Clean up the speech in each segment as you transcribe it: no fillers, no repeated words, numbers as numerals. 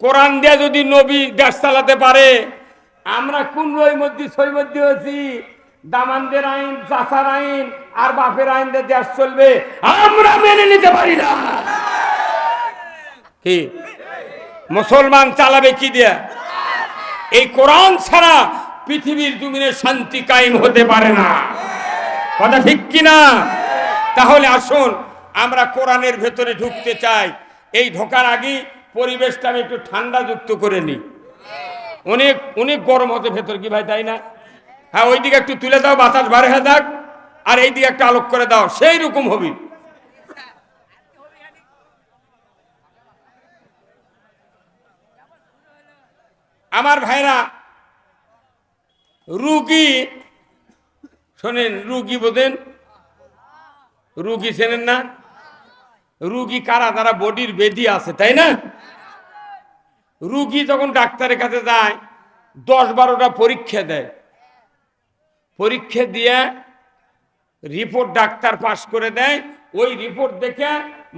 কোরআন দিয়ে যদি নবী দেশ চালাতে পারে, আমরা কোন রই মধ্যে সই মধ্যে হয়েছি? দামানদের আইন, চাষার আইন আর বাপের আইন দিয়ে দেশ চলবে, আমরা মেনে নিতে পারি না। কি মুসলমান চালাবে কি দিয়া? এই কোরআন ছাড়া পৃথিবীর জমিনে শান্তি কায়েম হতে পারে না। কথা ঠিক কিনা? তাহলে আসুন আমরা কোরআনের ভেতরে ঢুকতে চাই। এই ঢোকার আগে পরিবেশটা আমি একটু ঠান্ডা যুক্ত করে নিই। অনেক অনেক গরম হতে ভেতর, কি ভাই, তাই না? হ্যাঁ, ওই দিকে একটু তুলে দাও, বাতাস বার হয়ে যাক, আর এই দিকে একটা আলোক করে দাও, সেই রকম হবে। আমার ভাইরা, রুগী শোনেন, রুগী বোঝেন? রুগী চেনেন না? রুগী কারা? যারা বডির ব্যাধি আছে, তাই না? রুগী যখন ডাক্তারের কাছে যায় 10-12টা পরীক্ষা দেয়, পরীক্ষা দিয়ে রিপোর্ট ডাক্তার পাস করে দেয়। ওই রিপোর্ট দেখে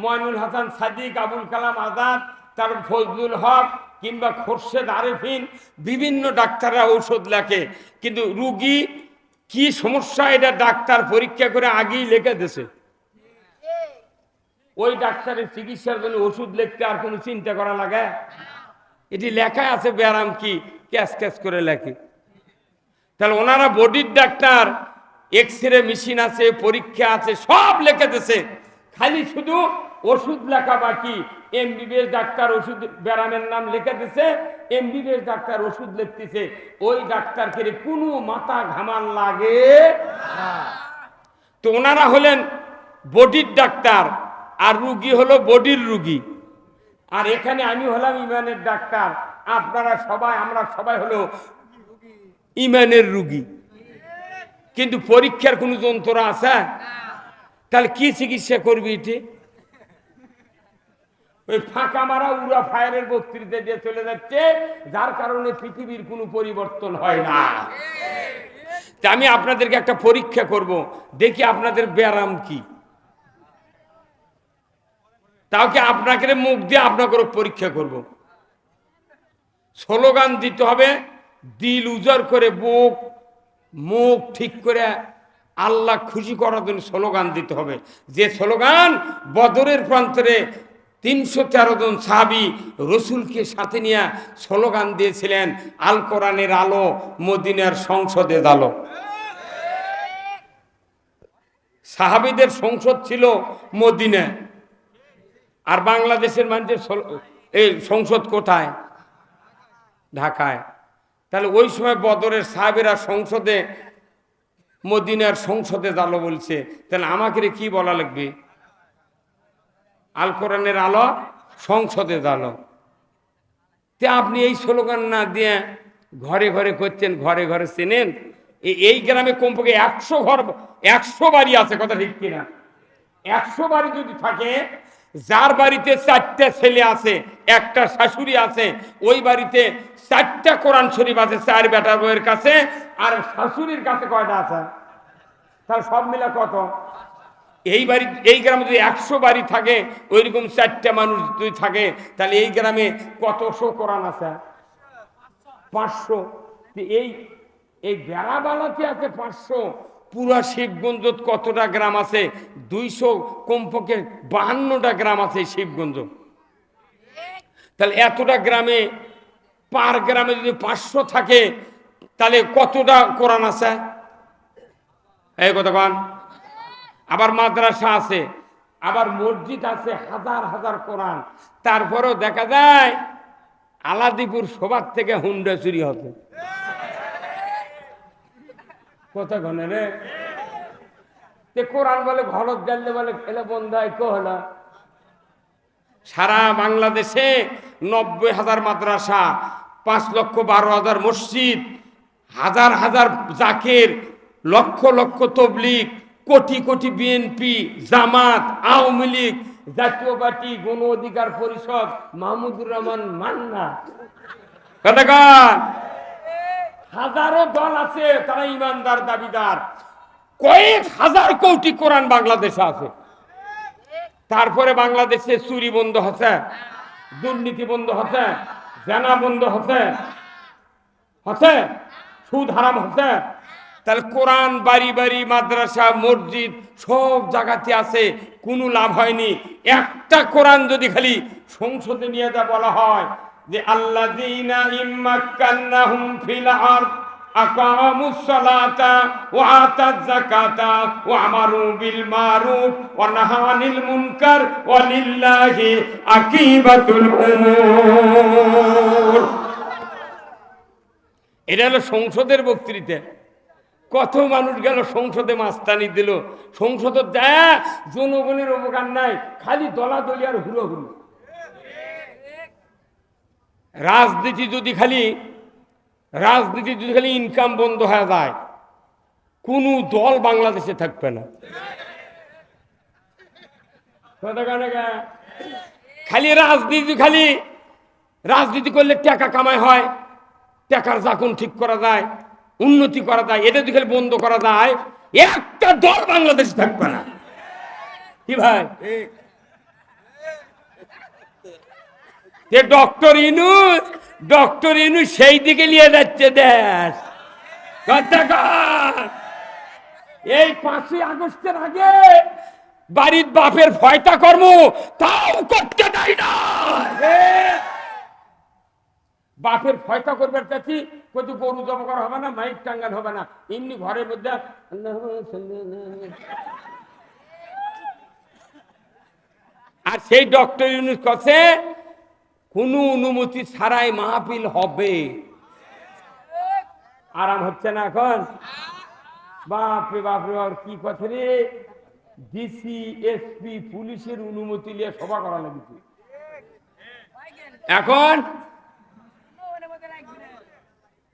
ময়নুল হাসান সাদিক, আবুল কালাম আজাদ, তার ফজলুল হক কিংবা খোরশেদ আরেফিন, বিভিন্ন ডাক্তাররা ঔষধ লেখে। কিন্তু রুগী কি সমস্যা এটা ডাক্তার পরীক্ষা করে আগেই লিখে দিয়েছে। ওই ডাক্তারের চিকিৎসার জন্য ওষুধ লিখতে আর কোনো চিন্তা করা লাগে? এটি লেখা আছে ব্যারাম কি, ক্যাশ ক্যাশ করে লেখে। তাহলে ওনারা বডির ডাক্তার, এক্সরে মেশিন আছে, পরীক্ষা আছে, সব লিখে দিয়েছে, খালি শুধু ওষুধ লেখা বাকি। এমবিবিএস ডাক্তার ওষুধ ব্যারামের নাম লিখে দিছে, এমবিবিএস ডাক্তার ওষুধ লিখতেছে। ওই ডাক্তারকে কোনো মাথা ঘামান লাগে না। তো ওনারা হলেন বডির ডাক্তার, আর রুগী হলো বডির রুগী। আর এখানে আমি হলাম ইমানের ডাক্তার, আপনারা সবাই, আমরা সবাই হলো ইমানের রুগী। কিন্তু পরীক্ষার কোনো যন্ত্র আছে? তাহলে কি চিকিৎসা করবি? এটি ওই ফাঁকা মারা উড়া ফায়ারের বক্তৃতা দিয়ে চলে যাচ্ছে, যার কারণে পৃথিবীর কোনো পরিবর্তন হয় না। তা আমি আপনাদেরকে একটা পরীক্ষা করব, দেখি আপনাদের ব্যারাম কি। তাও কি আপনাকে মুখ দিয়ে আপনাকে পরীক্ষা করব। স্লোগান দিতে হবে, দিল উজাড় করে, বুক মুখ ঠিক করে আল্লাহ খুশি করার জন্য স্লোগান দিতে হবে। যে স্লোগান বদরের প্রান্তরে 313 জন সাহাবী রসুলকে সাথে নিয়ে স্লোগান দিয়েছিলেন, আল কোরআনের আলো, মদিনার সংসদে আলো। সাহাবীদের সংসদ ছিল মদিনা, আর বাংলাদেশের মানুষের এই সংসদ কোথায়? ঢাকায়। তাহলে ওই সময় বদরের সাহাবীরা সংসদে, মদিনার সংসদে আলো বলছে, তাহলে আমাকে কি বলা লাগবে? আল কোরআনের আলো, সংসদে আলো। তে আপনি এই স্লোগান না দিয়ে ঘরে ঘরে করছেন, ঘরে ঘরে চেনেন? এই গ্রামে কমপক্ষে 100 ঘর, 100 বাড়ি আছে, কথা ঠিক কিনা? 100 বাড়ি যদি থাকে, যার বাড়িতে 4টা ছেলে আছে, একটা শাশুড়ি আছে, ওই বাড়িতে 4টা কোরআন শরীফ আছে 4 বেটা বউয়ের কাছে, আর শাশুড়ির কাছে কয়টা আছে? তাহলে সব মিলে কত? এই বাড়ি, এই গ্রামে যদি 100 বাড়ি থাকে, ওইরকম 4টা মানুষ যদি থাকে, তাহলে এই গ্রামে কতশো কোরআন আছে? 500। এই এই বেড়াবালাতে আছে 500। পুরা শিবগঞ্জ কতটা গ্রাম আছে? 200, কমপক্ষে 52টা গ্রাম আছে শিবগঞ্জ। তাহলে এতটা গ্রামে, পার গ্রামে যদি 500 থাকে, তাহলে কতটা কোরআন আছে? এই কতক্ষণ? আবার মাদ্রাসা আছে, আবার মসজিদ আছে, হাজার হাজার কোরআন। তারপরেও দেখা যায় আলাদিপুর সবার থেকে হুন্ডা চুরি হতো। কথা ঘনে রে, কোরআন বলে ঘরত গেলে বলে খেলে বন্ধায় কহলা। সারা বাংলাদেশে 90,000 মাদ্রাসা, 5,12,000 মসজিদ, হাজার হাজার জাকির, লক্ষ লক্ষ তবলিগ, কোটি কোটি বিএনপি, জামাত, আওয়ামী লীগ, জাতীয় পার্টি, গণ অধিকার পরিষদ, মাহমুদুর রহমান মান্না, হাজারো দল আছে, তারা ইমানদার দাবিদার। কয়েক হাজার কোটি কোরআন বাংলাদেশে আছে। তারপরে বাংলাদেশে চুরি বন্ধ হচ্ছে, দুর্নীতি বন্ধ হচ্ছে, জানা বন্ধ হচ্ছে, হচ্ছে, সুদ হারাম হচ্ছে। তাহলে কোরআন বাড়ি বাড়ি মাদ্রাসা মসজিদ সব জায়গাতে আছে, কোনো লাভ হয়নি। একটা কোরআন যদি খালি সংসদে নিয়ে যা বলা হয় যে আল্লাযীনা ইম্মাক্কান্নাহুম ফিল আরদ আকামুস সালাতা ওয়া আতাজ যাকাতা ওয়া আমারু বিল মারুফ ওয়া নাহা আনিল মুনকার ওয়া লিল্লাহি আকিবাতুল উমুর। এটা হলো সংসদের বক্তৃতা। কত মানুষ গেল সংসদে মাস্তানি দিল, সংসদে যায় জনগণের উপকার নাই, খালি দলাদলি আর হুলো হুলো। রাজনীতি যদি খালি ইনকাম বন্ধ হয়ে যায়, কোনো দল বাংলাদেশে থাকবে না। খালি রাজনীতি করলে টাকা কামাই হয়, টাকার জাকুন ঠিক করা যায়, উন্নতি করা যায়, এটা যদি খালি বন্ধ করা যায়, একটা দল বাংলাদেশে থাকবে না। কি ভাই? ডক্টর ইউনূস সেই দিকে নিয়ে যাচ্ছে দেশ। এই 5ই আগস্টের আগে বাড়ির বাপের ভয়টা কর্ম তাও করতে দেয় না। বাপের ভয়টা করবে চাচ্ছি, কত গরু জব করা হবে না, মাইক টাঙ্গান হবে না, এমনি ঘরের মধ্যে আর সেই ডক্টর ইউনূস কাছে কোনো অনুমতি ছাড়াই মাহফিল হবে। আরাম হচ্ছে না এখন? বাপরে বাপরে বাপ, কি কথা রে! ডিসি এসপি পুলিশের অনুমতি নিয়ে সভা করা লাগছে। এখন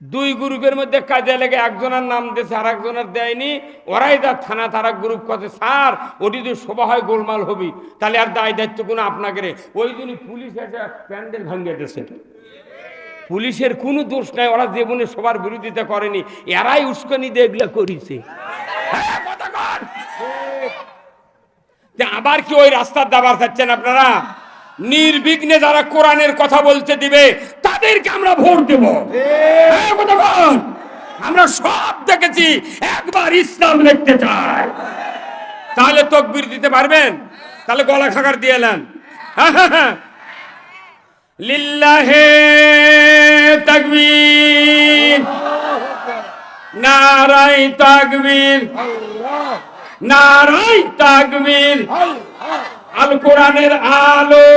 দুই গ্রুপের মধ্যে কাজে লেগে একজনের নাম দিয়েছে আর একজনের দেয়নি, ওরাই যা থানা তারা গ্রুপ করছে, স্যার ওটি যদি সভা হয় গোলমাল হবি, তাহলে আর দায় দায়িত্ব কোনো আপনাকে রে। ওই জন্য পুলিশ এসে প্যান্ডেল ভাঙিয়ে দিয়েছে। পুলিশের কোনো দোষ নাই, ওরা জীবনে সবার বিরোধিতা করেনি, এরাই উস্কানি দিয়ে এগুলো করেছে। আবার কি ওই রাস্তার দাবার চাচ্ছেন আপনারা? নির্বিঘ্নে যারা কোরআনের কথা বলতে দিবে তাদেরকে আমরা ভোট দেব। আমরা সব দেখেছি, একবার ইসলাম দেখতে চাই। তাহলে তাকবীর দিতে পারবেন? তাহলে গলা খাকার দিয়ে নেন। লিল্লাহে তাকবীর, নারায়ে তাকবীর, নারায়ে তাকবীর। আল কোরআনের আলো,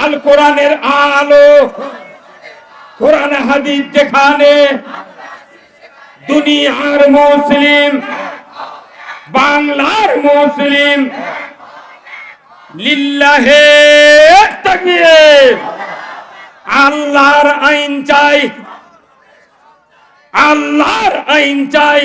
আল কোরআনের আলো, কোরআন হাদিস যেখানে, দুনিয়ার মুসলিম, বাংলার মুসলিম, লিল্লাহে তাকবীর। আল্লাহর আইন চাই, আল্লাহর আইন চাই।